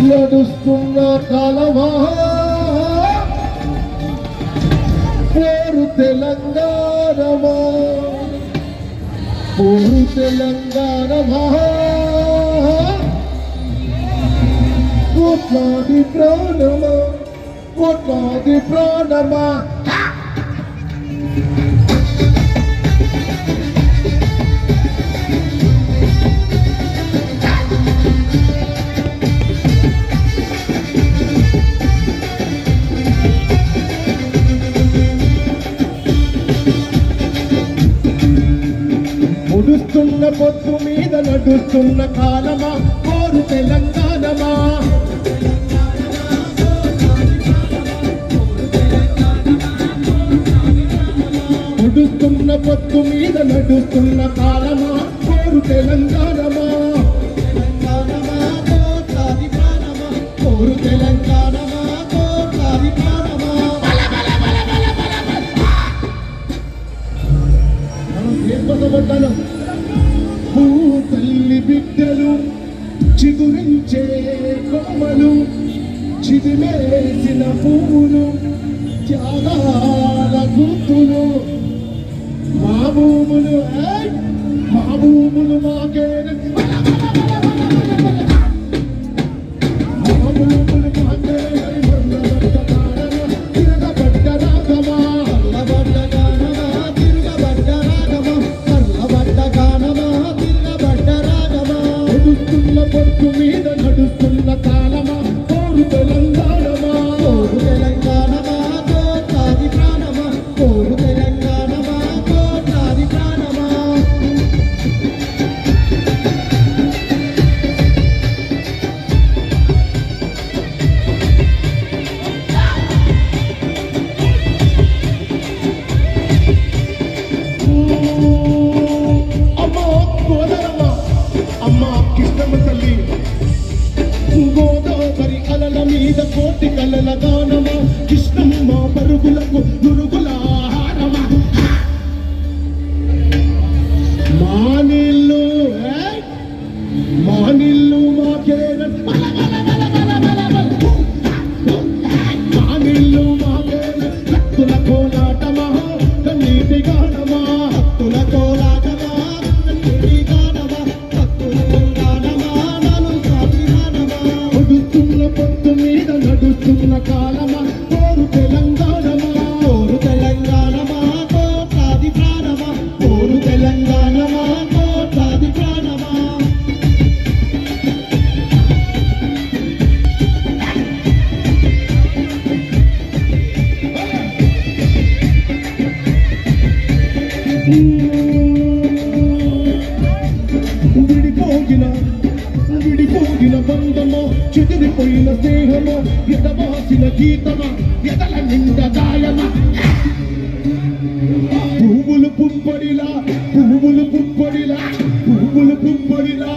నడుస్తున్న కాలమా పోరు తెలంగాణమా పోరు తెలంగాణమా కోట్లాది ప్రాణమా కోట్లాది ప్రాణమా నడుస్తున్న పొత్తు మీద నడుస్తున్న కాలమా కోరు తెలంగాణమా నడుస్తున్న పొత్తు మీద నడుస్తున్న కాలమా కోరు తెలంగాణమా కోరు తెలంగాణమా కోట్లాది ప్రాణమా భూ తల్లి బిడ్డలు చిగురించే కొమ్మలు చిదిమేసిన పువ్వులు త్యాగాల గుర్తులు మా భూములు మాకే పొత్తు మీద నడుస్తున్న కాలమా కోరు తెలంగాణమా కోరు తెలంగాణమా కోట్లాది ప్రాణమా కోరు తెలంగాణమా కోట్లాది ప్రాణమా అమ్మా గోదరమ్మ అమ్మా కృష్ణమ్మ తల్లి గోదావరి అలల మీద కోటి కలల గానమా కృష్ణమ్మ పరుగులకు నురుగుల ఆహారమా మానిల్లు మాకే మానిల్లు మాకే భక్తుల కోలాటమా కన్నీటి గానమా భక్తుల కోలాటమా కన్నీటి గానమా పొత్తు మీద నడుస్తున్న కాలమా కోరు తెలంగాణమా కోరు తెలంగాణమా కోట్లాది ప్రాణమా కోరు తెలంగాణమా కోట్లాది ప్రాణమా విడిపోగిన బంధమో చెదిరిపోయిన స్నేహమో ఎదవాసిన గీతమా ఎదల నిండ గాయమా పువ్వులు పుప్పడిలా పువ్వులు పుప్పడిలా పువ్వులు పుప్పడిలా